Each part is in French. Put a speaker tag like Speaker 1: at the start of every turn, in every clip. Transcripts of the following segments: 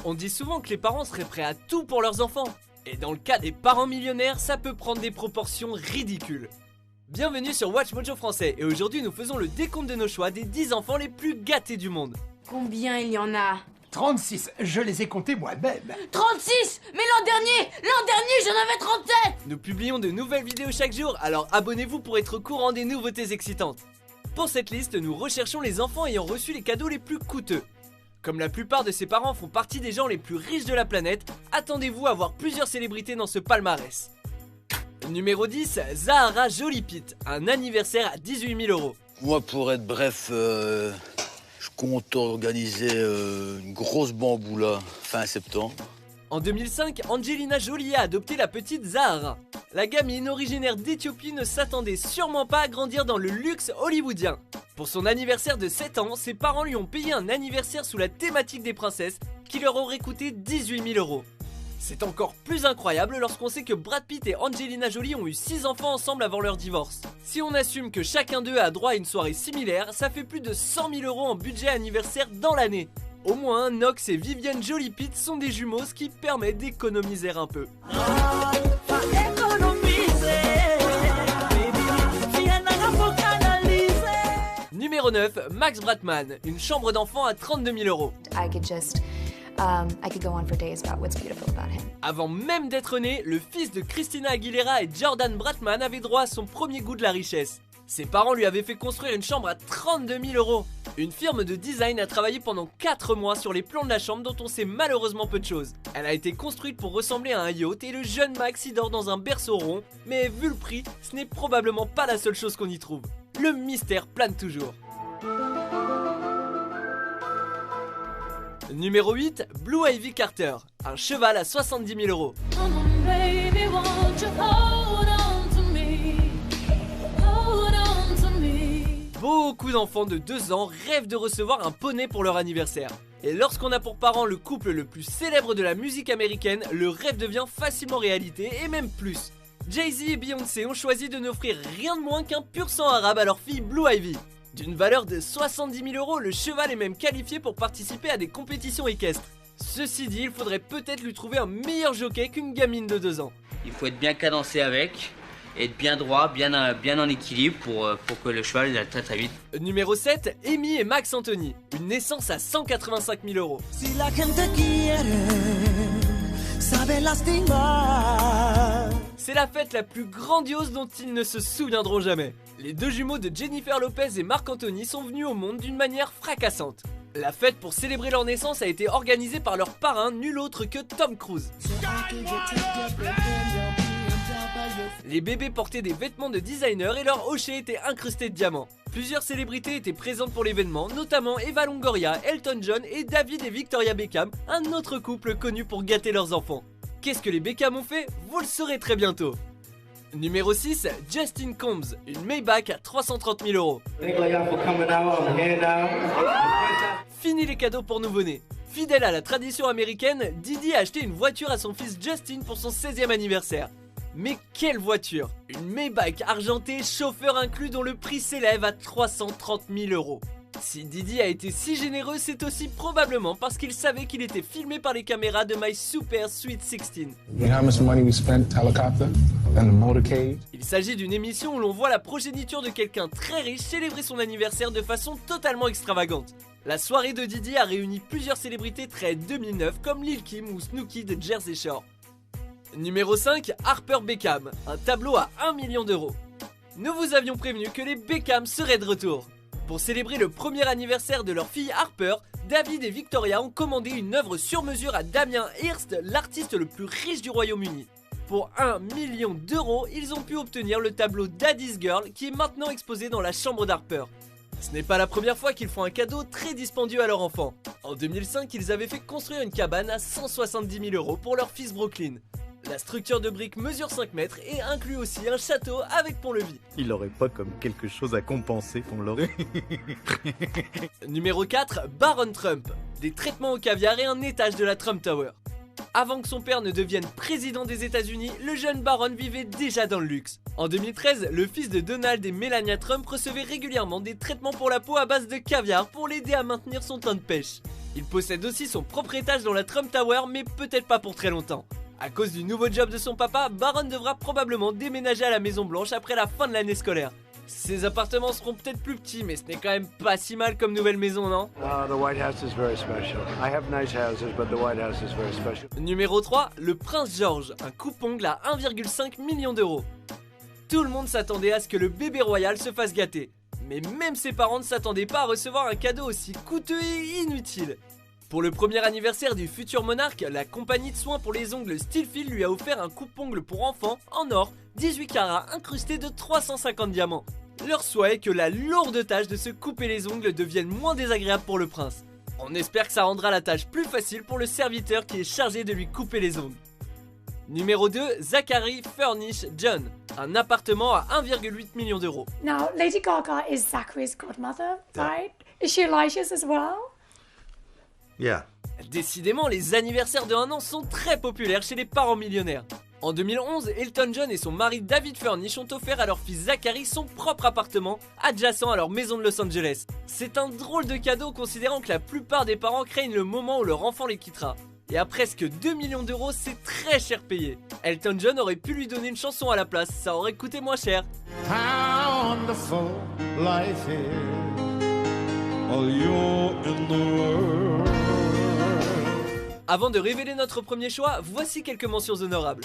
Speaker 1: On dit souvent que les parents seraient prêts à tout pour leurs enfants. Et dans le cas des parents millionnaires, ça peut prendre des proportions ridicules. Bienvenue sur Watch Mojo Français et aujourd'hui nous faisons le décompte de nos choix des 10 enfants les plus gâtés du monde.
Speaker 2: Combien il y en a?
Speaker 3: 36, je les ai comptés moi-même.
Speaker 2: 36! Mais l'an dernier j'en avais 37!
Speaker 1: Nous publions de nouvelles vidéos chaque jour, alors abonnez-vous pour être au courant des nouveautés excitantes. Pour cette liste, nous recherchons les enfants ayant reçu les cadeaux les plus coûteux. Comme la plupart de ses parents font partie des gens les plus riches de la planète, attendez-vous à voir plusieurs célébrités dans ce palmarès. Numéro 10, Zahara Jolie Pitt, un anniversaire à 18 000 €.
Speaker 4: Moi, pour être bref, je compte organiser une grosse bamboula fin septembre.
Speaker 1: En 2005, Angelina Jolie a adopté la petite Zahara. La gamine originaire d'Éthiopie ne s'attendait sûrement pas à grandir dans le luxe hollywoodien. Pour son anniversaire de 7 ans, ses parents lui ont payé un anniversaire sous la thématique des princesses qui leur aurait coûté 18 000 €. C'est encore plus incroyable lorsqu'on sait que Brad Pitt et Angelina Jolie ont eu 6 enfants ensemble avant leur divorce. Si on assume que chacun d'eux a droit à une soirée similaire, ça fait plus de 100 000 € en budget anniversaire dans l'année. Au moins, Knox et Vivienne Jolie Pitt sont des jumeaux, ce qui permet d'économiser un peu. Numéro 9, Max Bratman, une chambre d'enfant à 32 000 €.
Speaker 5: I could go on for days about what's beautiful about him.
Speaker 1: Avant même d'être né, le fils de Christina Aguilera et Jordan Bratman avait droit à son premier goût de la richesse. Ses parents lui avaient fait construire une chambre à 32 000 €. Une firme de design a travaillé pendant 4 mois sur les plans de la chambre dont on sait malheureusement peu de choses. Elle a été construite pour ressembler à un yacht et le jeune Max y dort dans un berceau rond, mais vu le prix, ce n'est probablement pas la seule chose qu'on y trouve. Le mystère plane toujours. Numéro 8, Blue Ivy Carter, un cheval à 70 000 €. Beaucoup d'enfants de 2 ans rêvent de recevoir un poney pour leur anniversaire. Et lorsqu'on a pour parents le couple le plus célèbre de la musique américaine, le rêve devient facilement réalité et même plus. Jay-Z et Beyoncé ont choisi de n'offrir rien de moins qu'un pur sang arabe à leur fille Blue Ivy. D'une valeur de 70 000 €, le cheval est même qualifié pour participer à des compétitions équestres. Ceci dit, il faudrait peut-être lui trouver un meilleur jockey qu'une gamine de 2 ans.
Speaker 6: Il faut être bien cadencé avec, être bien droit, bien en équilibre pour que le cheval il aille très très vite.
Speaker 1: Numéro 7, Amy et Max Anthony, une naissance à 185 000 €.
Speaker 7: Si la gente quiere, sabe lastimar.
Speaker 1: C'est la fête la plus grandiose dont ils ne se souviendront jamais. Les deux jumeaux de Jennifer Lopez et Marc Anthony sont venus au monde d'une manière fracassante. La fête pour célébrer leur naissance a été organisée par leur parrain, nul autre que Tom Cruise. Les bébés portaient des vêtements de designer et leur hochet était incrusté de diamants. Plusieurs célébrités étaient présentes pour l'événement, notamment Eva Longoria, Elton John et David et Victoria Beckham, un autre couple connu pour gâter leurs enfants. Qu'est-ce que les Beckham ont fait? Vous le saurez très bientôt. Numéro 6, Justin Combs, une Maybach à 330 000 €. Fini les cadeaux pour nouveau-nés. Fidèle à la tradition américaine, Didi a acheté une voiture à son fils Justin pour son 16e anniversaire. Mais quelle voiture! Une Maybach argentée, chauffeur inclus, dont le prix s'élève à 330 000 €. Si Didi a été si généreux, c'est aussi probablement parce qu'il savait qu'il était filmé par les caméras de My Super Sweet 16. Il s'agit d'une émission où l'on voit la progéniture de quelqu'un très riche célébrer son anniversaire de façon totalement extravagante. La soirée de Didi a réuni plusieurs célébrités très 2009 comme Lil Kim ou Snooki de Jersey Shore. Numéro 5, Harper Beckham, un tableau à 1 million €. Nous vous avions prévenu que les Beckham seraient de retour. Pour célébrer le premier anniversaire de leur fille Harper, David et Victoria ont commandé une œuvre sur mesure à Damien Hirst, l'artiste le plus riche du Royaume-Uni. Pour 1 million €, ils ont pu obtenir le tableau Daddy's Girl qui est maintenant exposé dans la chambre d'Harper. Ce n'est pas la première fois qu'ils font un cadeau très dispendieux à leur enfant. En 2005, ils avaient fait construire une cabane à 170 000 € pour leur fils Brooklyn. La structure de briques mesure 5 mètres et inclut aussi un château avec pont-levis.
Speaker 8: Il aurait pas comme quelque chose à compenser qu'on l'aurait.
Speaker 1: Numéro 4, Baron Trump. Des traitements au caviar et un étage de la Trump Tower. Avant que son père ne devienne président des États-Unis, le jeune Baron vivait déjà dans le luxe. En 2013, le fils de Donald et Melania Trump recevait régulièrement des traitements pour la peau à base de caviar pour l'aider à maintenir son teint de pêche. Il possède aussi son propre étage dans la Trump Tower, mais peut-être pas pour très longtemps. À cause du nouveau job de son papa, Baron devra probablement déménager à la Maison Blanche après la fin de l'année scolaire. Ses appartements seront peut-être plus petits, mais ce n'est quand même pas si mal comme nouvelle maison, non? Numéro 3, le prince George, un coupe-ongle à 1,5 million d'euros. Tout le monde s'attendait à ce que le bébé royal se fasse gâter. Mais même ses parents ne s'attendaient pas à recevoir un cadeau aussi coûteux et inutile. Pour le premier anniversaire du futur monarque, la compagnie de soins pour les ongles Stillfield lui a offert un coupe-ongle pour enfants en or 18 carats incrusté de 350 diamants. Leur souhait est que la lourde tâche de se couper les ongles devienne moins désagréable pour le prince. On espère que ça rendra la tâche plus facile pour le serviteur qui est chargé de lui couper les ongles. Numéro 2, Zachary Furnish John, un appartement à 1,8 million d'euros.
Speaker 9: Now, Lady Gaga is Zachary's godmother, right? Is she Elijah's as well?
Speaker 8: Yeah.
Speaker 1: Décidément, les anniversaires de 1 an sont très populaires chez les parents millionnaires. En 2011, Elton John et son mari David Furnish ont offert à leur fils Zachary son propre appartement, adjacent à leur maison de Los Angeles. C'est un drôle de cadeau considérant que la plupart des parents craignent le moment où leur enfant les quittera. Et à presque 2 millions d'euros, c'est très cher payé. Elton John aurait pu lui donner une chanson à la place, ça aurait coûté moins cher.
Speaker 7: How wonderful life is. All you're in the world.
Speaker 1: Avant de révéler notre premier choix, voici quelques mentions honorables.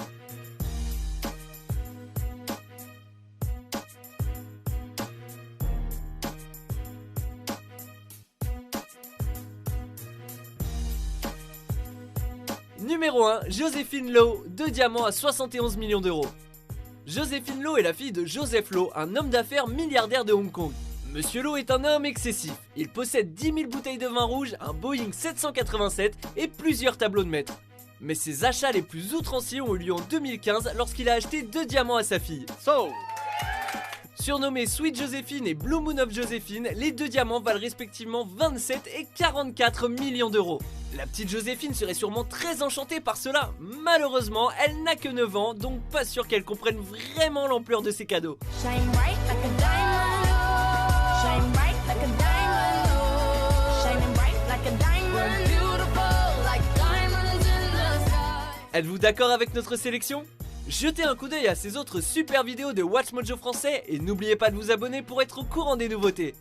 Speaker 1: Numéro 1, Joséphine Lowe, 2 diamants à 71 millions d'euros. Joséphine Lowe est la fille de Joseph Lowe, un homme d'affaires milliardaire de Hong Kong. Monsieur Lowe est un homme excessif. Il possède 10 000 bouteilles de vin rouge, un Boeing 787 et plusieurs tableaux de maître. Mais ses achats les plus outranciers ont eu lieu en 2015 lorsqu'il a acheté 2 diamants à sa fille. Surnommés Sweet Joséphine et Blue Moon of Joséphine, les 2 diamants valent respectivement 27 et 44 millions d'euros. La petite Joséphine serait sûrement très enchantée par cela. Malheureusement, elle n'a que 9 ans, donc pas sûr qu'elle comprenne vraiment l'ampleur de ses cadeaux.
Speaker 2: Shine bright like a diamond. Shine bright like a diamond. Shining bright like a diamond. Beautiful like diamonds in the sky.
Speaker 1: Êtes-vous d'accord avec notre sélection ? Jetez un coup d'œil à ces autres super vidéos de Watch Mojo français et n'oubliez pas de vous abonner pour être au courant des nouveautés.